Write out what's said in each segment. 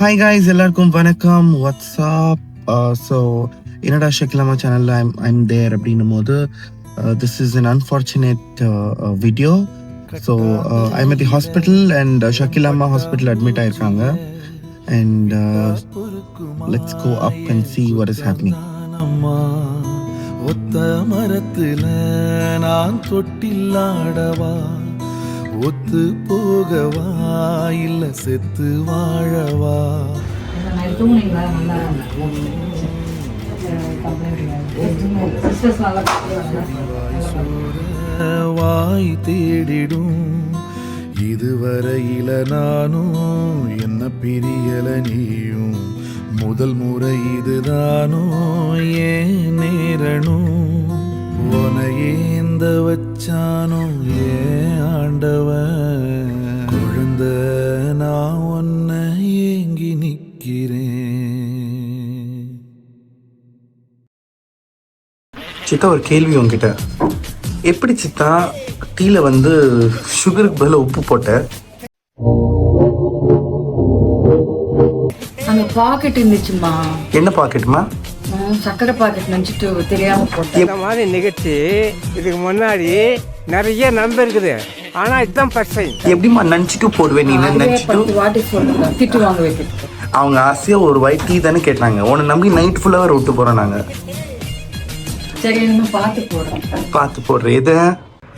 Hi guys, எல்லாருக்கும் வணக்கம். What's up? So என்னடா ஷக்கிலாமா சேனல்ல I'm there அப்படின்னும் போது this is an unfortunate video. So I'm at the hospital and Shakilama hospital admit ஆயிருக்காங்க and let's go up and see what is happening. ஒத்த மரத்துல நான் தொட்டில்லாடவா, ஒத்து போகவா இல்ல செத்து வாழவா. வாய் தேடிடும் இதுவரையில நானும் என்ன பிரியல நீயும், முதல் முறை இதுதானோ ஏன் நேரணும், உனையேந்த வச்சானோ ஏன் ஆண்டவன், குழந்த நான் ஒன்ன ஏங்கி நிக்கிறேன். சித்தா ஒரு கேள்வி உங்ககிட்ட, எப்படி சித்தா டீல வந்து சுகருக்கு பதிலா உப்பு போட்ட? அந்த பாக்கெட் இருந்துச்சுமா. என்ன பாக்கெட்டுமா? சக்கரை பாக்கெட் நினைச்சிட்டு தெரியாம போட்டேன். இந்த மாதிரி நிகழ்ச்சி இதுக்கு முன்னாடி நிறைய நடந்திருக்குது, ஆனா இதுதான் ஃபர்ஸ்ட் டைம். எப்படிமா நினைச்சிட்டு போடுவேன்? நீ நினைச்சிட்டு வாட்டி சொல்லுங்க, திட்டு வாங்க வைக்கிறது. அவங்க ஆசையா ஒரு ஒயிட் டீ தானே கேட்டாங்க, உன்னை நம்பி நைட் ஃபுல்லாவே விட்டு போறோம் நாங்க. சரி, என்ன பார்த்து போடுறோம். பார்த்து போடுற எது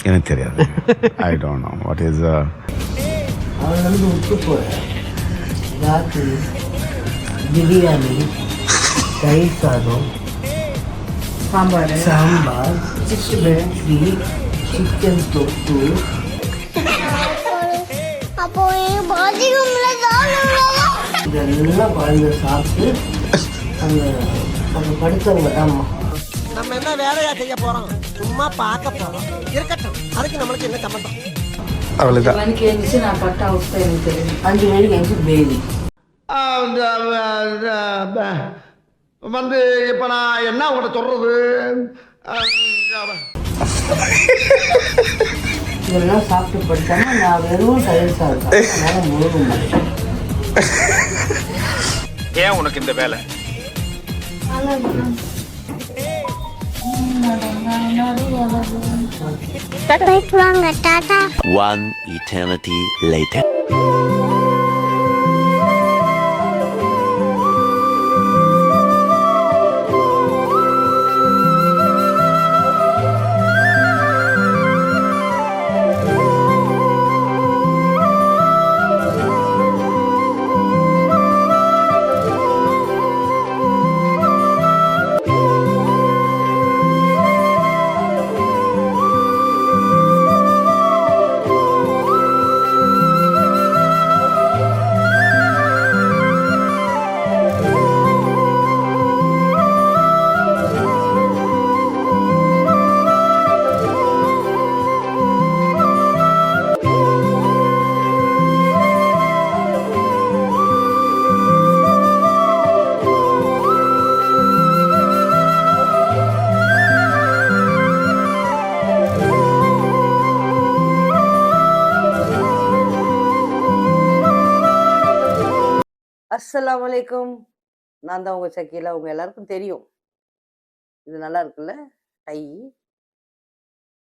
எனக்கு தெரியாது. I don't know what is அவனுக்கு உப்பு போடுறேன். ராத்திரி பிரியாணி, தயிர் சாதம், சாம்பார், இட்லி, சிக்கன் தொக்கு. இதெல்லாம் குழந்தை சாப்பிட்டு அங்கே படுத்தவங்க தான்மா. நம்ம என்ன வேலையா செய்ய போறோம்? சும்மா பார்க்க போறோம். இருக்கட்டும், அதுக்கு நம்மளுக்கு என்ன சம்பந்தம்? அவ்வளவுதான். மணிக்கு எழுந்துச்சு நான் பட்ட அவஸ்தை எனக்கு தெரியும். 5 மணிக்கு எனக்கு பேதி வந்து இப்ப நான் என்ன உங்கள்கிட்ட சொல்றது? இதெல்லாம் சாப்பிட்டு படுத்தாம நான் வெறும் தயிர் சாப்பிட்டேன். அதனால முழுக மாட்டேன். ஏன் உனக்கு இந்த வேலை? One eternity later. அஸ்ஸலாமு அலைக்கும். நான் தான் உங்கள் ஷக்கீலா. உங்கள் எல்லாருக்கும் தெரியும். இது நல்லா இருக்குல்ல டை.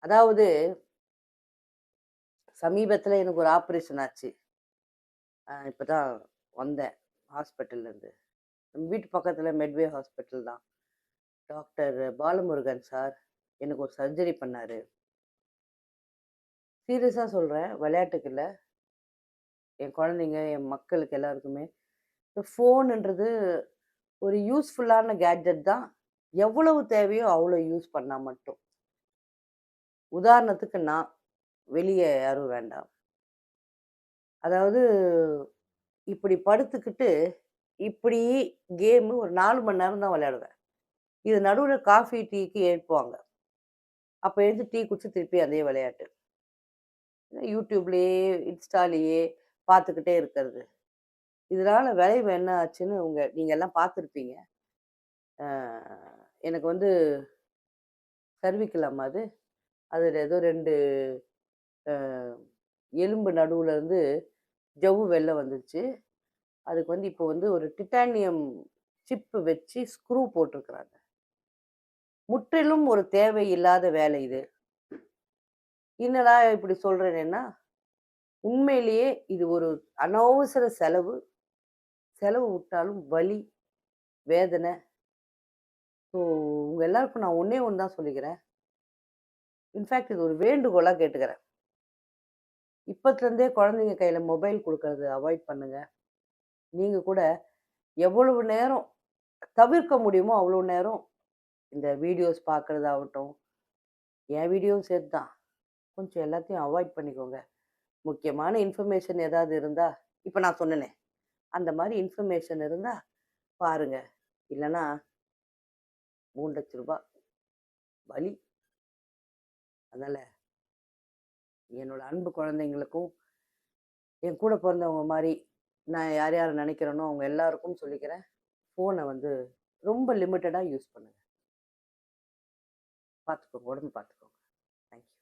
அதாவது சமீபத்தில் எனக்கு ஒரு ஆப்ரேஷன் ஆச்சு. இப்போ தான் வந்தேன் ஹாஸ்பிட்டல்லேருந்து. நம்ம வீட்டு பக்கத்தில் மெட்வே ஹாஸ்பிட்டல் தான். டாக்டர் பாலமுருகன் சார் எனக்கு ஒரு சர்ஜரி பண்ணார். சீரியஸாக சொல்கிறேன், விளையாட்டுக்கு இல்லை. என் குழந்தைங்க, என் மக்களுக்கு எல்லாருக்குமே இந்த ஃபோனுன்றது ஒரு யூஸ்ஃபுல்லான கேட்ஜெட் தான். எவ்வளவு தேவையோ அவ்வளோ யூஸ் பண்ணால் மட்டும். உதாரணத்துக்கு நான் வெளியே யாரும் வேண்டாம். அதாவது இப்படி படுத்துக்கிட்டு இப்படி கேமு ஒரு 4 மணி நேரம் தான் விளையாடுவேன். இது நடுவில் காஃபி டீக்கு எழுப்புவாங்க. அப்போ எழுந்து டீ குடிச்சு திருப்பி அதே விளையாட்டு. யூடியூப்லேயே இன்ஸ்டாலேயே பார்த்துக்கிட்டே இருக்கிறது. இதனால விளைவு என்ன ஆச்சுன்னு நீங்கள் எல்லாம் பார்த்துருப்பீங்க. எனக்கு வந்து சர்விக்கலாமா அது அதில் ஏதோ 2 எலும்பு நடுவில் இருந்து ஜவ்வு வெளில வந்துருச்சு. அதுக்கு வந்து இப்போ வந்து ஒரு டிட்டானியம் சிப்பு வச்சு ஸ்க்ரூ போட்டிருக்கிறாங்க. முற்றிலும் ஒரு தேவையில்லாத வேலை இது. என்னடா இப்படி சொல்றேனேன்னா, உண்மையிலேயே இது ஒரு அனவசர செலவு. செலவு விட்டாலும் வலி, வேதனை. ஸோ உங்க எல்லாருக்கும் நான் ஒண்ணே ஒண்ணு தான் சொல்லிக்கிறேன். இன்ஃபேக்ட் இது ஒரு வேண்டுகோளா கேட்டுக்கிறேன். இப்பத்துலேருந்தே குழந்தைங்க கையில மொபைல் குடுக்கறத அவாய்ட் பண்ணுங்க. நீங்க கூட எவ்வளவு நேரம் தவிர்க்க முடியுமோ அவ்வளோ நேரம் இந்த வீடியோஸ் பார்க்கறதாகட்டும், என் வீடியோவும் சேர்த்து தான். கொஞ்சம் எல்லாத்தையும் அவாய்ட் பண்ணிக்கோங்க. முக்கியமான இன்ஃபர்மேஷன் ஏதாவது இருந்தா, இப்ப நான் சொன்னேனே, அந்த மாரி இன்ஃபர்மேஷன் இருந்தா பாருங்க. இல்லன்னா ரூ. 3,00,000 வலி. அதனால என்னோட அன்பு குழந்தைங்களுக்கும், என் கூட பொறந்தவங்க மாரி நான் யார் யார நினைக்கிறேனோ அவங்க எல்லாருக்கும் சொல்லிக்கிறேன். ஃபோன வந்து ரொம்ப லிமிட்டடா யூஸ் பண்ணுங்க. பார்த்துக்கோங்க. உடம்பு பார்த்துக்கோங்க. Thank you.